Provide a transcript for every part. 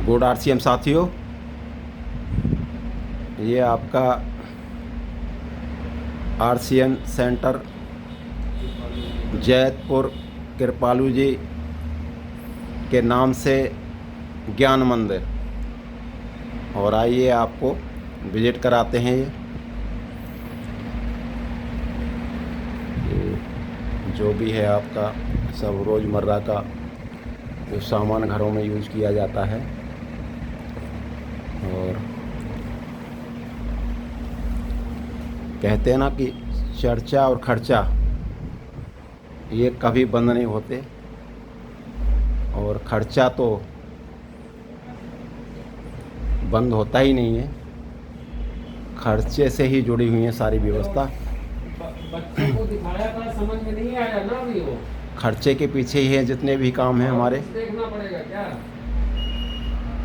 Good RCM साथियों, ये आपका आरसीएम सेंटर जैतपुर कृपालू जी के नाम से ज्ञान मंदिर। और आइए आपको विजिट कराते हैं। ये जो भी है आपका सब रोज़मर्रा का जो सामान घरों में यूज़ किया जाता है। और कहते हैं ना कि चर्चा और खर्चा ये कभी बंद नहीं होते, और खर्चा तो बंद होता ही नहीं है। खर्चे से ही जुड़ी हुई है सारी व्यवस्था। बच्चों को दिखाया था, समझ में नहीं आया ना अभी वो। खर्चे के पीछे ही है जितने भी काम हैं हमारे, देखना पड़ेगा क्या,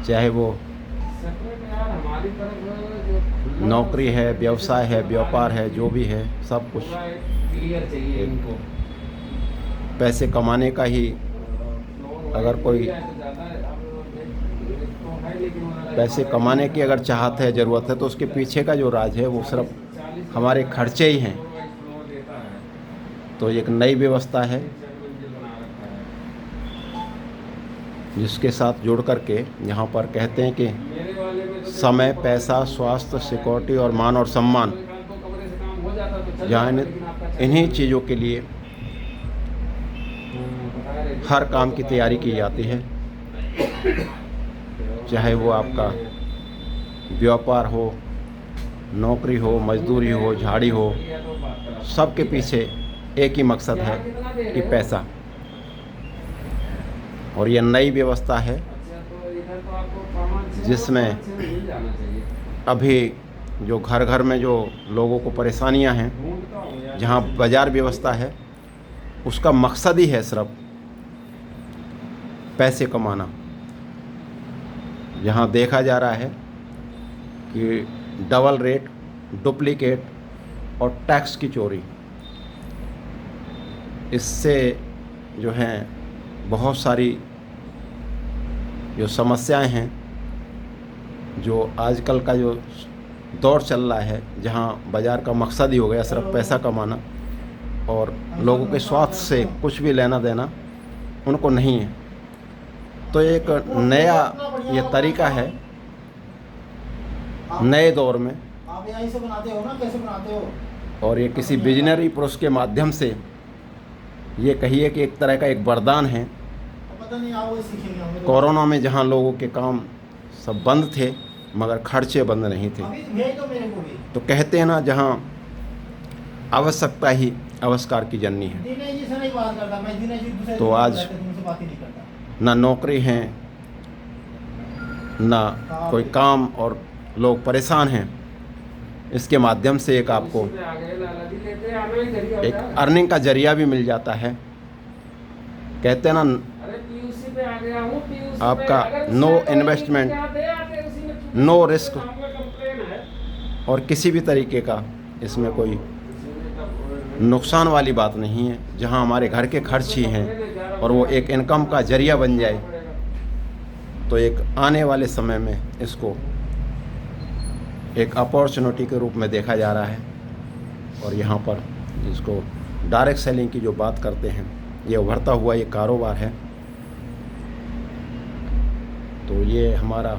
चाहे वो यार हमारी तरफ जो नौकरी है, व्यवसाय है, व्यापार है, जो भी है सब कुछ क्लियर चाहिए इनको। पैसे कमाने का ही। अगर कोई पैसे कमाने की अगर चाहत है, ज़रूरत है, तो उसके पीछे का जो राज है वो सिर्फ हमारे खर्चे ही हैं। तो एक नई व्यवस्था है जिसके साथ जुड़ करके यहाँ पर कहते हैं कि समय, पैसा, स्वास्थ्य, सिक्योरिटी और मान और सम्मान, जहाँ इन्हीं चीज़ों के लिए हर काम की तैयारी की जाती है। चाहे वो आपका व्यापार हो, नौकरी हो, मजदूरी हो, झाड़ी हो, सबके पीछे एक ही मकसद है कि पैसा। और ये नई व्यवस्था है जिसमें अभी जो घर घर में जो लोगों को परेशानियां हैं, जहां बाज़ार व्यवस्था है, उसका मकसद ही है सिर्फ पैसे कमाना। जहां देखा जा रहा है कि डबल रेट, डुप्लीकेट और टैक्स की चोरी, इससे जो हैं बहुत सारी जो समस्याएं हैं, जो आजकल का जो दौर चल रहा है, जहां बाज़ार का मकसद ही हो गया सिर्फ पैसा कमाना, और लोगों के स्वास्थ्य से कुछ भी लेना देना उनको नहीं है। तो एक नया ये तरीका है नए दौर में, आप यहीं से बनाते हो ना, कैसे बनाते हो? और ये किसी विजनरी पुरुष के माध्यम से ये कहिए कि एक तरह का एक वरदान है। पता नहीं आप वो सीखेंगे। कोरोना में जहां लोगों के काम सब बंद थे मगर खर्चे बंद नहीं थे, तो कहते हैं ना, जहां आवश्यकता ही आविष्कार की जननी है। तो आज ना नौकरी है, ना कोई काम, और लोग परेशान हैं। इसके माध्यम से एक आपको एक अर्निंग का जरिया भी मिल जाता है। कहते हैं ना, आपका नो इन्वेस्टमेंट, नो रिस्क, और किसी भी तरीके का इसमें कोई नुकसान वाली बात नहीं है। जहां हमारे घर के खर्च ही हैं और वो एक इनकम का जरिया बन जाए, तो एक आने वाले समय में इसको एक अपॉर्चुनिटी के रूप में देखा जा रहा है। और यहाँ पर इसको डायरेक्ट सेलिंग की जो बात करते हैं, ये उभरता हुआ ये कारोबार है। तो ये हमारा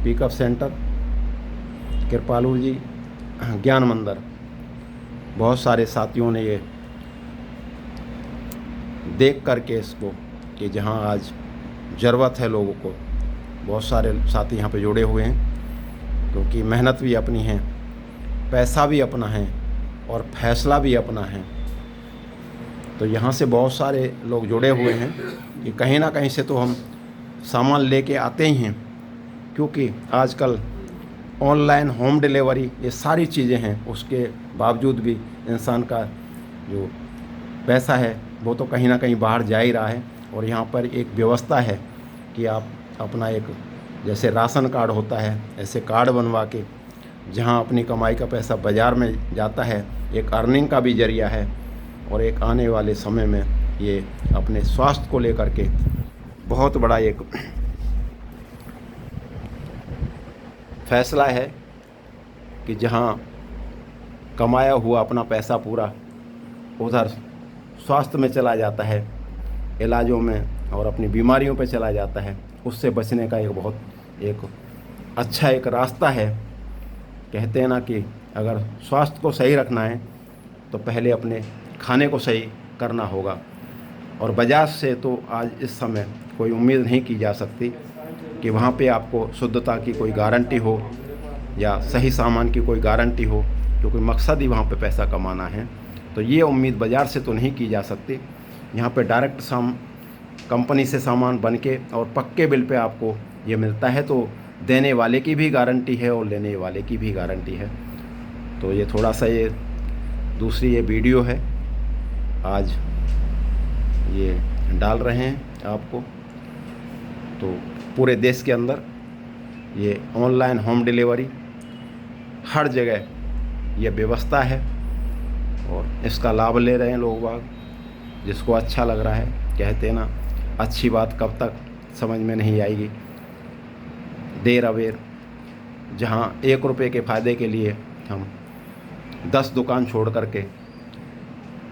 पिकअप सेंटर कृपालू जी ज्ञान मंदिर, बहुत सारे साथियों ने ये देख करके इसको कि जहाँ आज ज़रूरत है लोगों को, बहुत सारे साथी यहाँ पे जुड़े हुए हैं, क्योंकि मेहनत भी अपनी है, पैसा भी अपना है और फैसला भी अपना है। तो यहाँ से बहुत सारे लोग जुड़े हुए हैं कि कहीं ना कहीं से तो हम सामान लेके आते ही हैं, क्योंकि आजकल ऑनलाइन होम डिलीवरी ये सारी चीज़ें हैं। उसके बावजूद भी इंसान का जो पैसा है वो तो कहीं ना कहीं बाहर जा ही रहा है। और यहाँ पर एक व्यवस्था है कि आप अपना एक, जैसे राशन कार्ड होता है, ऐसे कार्ड बनवा के जहाँ अपनी कमाई का पैसा बाज़ार में जाता है, एक अर्निंग का भी जरिया है। और एक आने वाले समय में ये अपने स्वास्थ्य को लेकर के बहुत बड़ा एक फैसला है कि जहाँ कमाया हुआ अपना पैसा पूरा उधर स्वास्थ्य में चला जाता है, इलाजों में और अपनी बीमारियों पे चला जाता है, उससे बचने का एक अच्छा एक रास्ता है। कहते हैं ना कि अगर स्वास्थ्य को सही रखना है तो पहले अपने खाने को सही करना होगा। और बाजार से तो आज इस समय कोई उम्मीद नहीं की जा सकती कि वहाँ पे आपको शुद्धता की कोई गारंटी हो या सही सामान की कोई गारंटी हो, क्योंकि मकसद ही वहाँ पे पैसा कमाना है। तो ये उम्मीद बाज़ार से तो नहीं की जा सकती। यहाँ पे डायरेक्ट कंपनी से सामान बन के और पक्के बिल पे आपको ये मिलता है, तो देने वाले की भी गारंटी है और लेने वाले की भी गारंटी है। तो ये थोड़ा सा ये दूसरी ये वीडियो है, आज ये डाल रहे हैं आपको। तो पूरे देश के अंदर ये ऑनलाइन होम डिलीवरी हर जगह ये व्यवस्था है और इसका लाभ ले रहे हैं लोग बाग, जिसको अच्छा लग रहा है। कहते हैं ना, अच्छी बात कब तक समझ में नहीं आएगी, देर अबेर। जहाँ 1 रुपये के फ़ायदे के लिए हम 10 दुकान छोड़ करके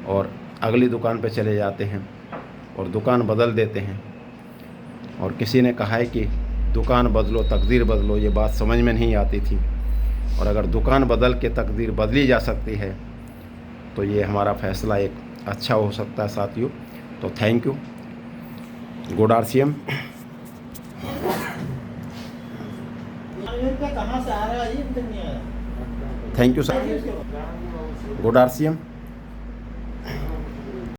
और अगली दुकान पे चले जाते हैं और दुकान बदल देते हैं। और किसी ने कहा है कि दुकान बदलो तकदीर बदलो, ये बात समझ में नहीं आती थी। और अगर दुकान बदल के तकदीर बदली जा सकती है तो ये हमारा फ़ैसला एक अच्छा हो सकता है साथियों। तो थैंक यू, गुड RCM। कहाँ से आ रहा है ये नहीं आया। Thank you sir, good RCM।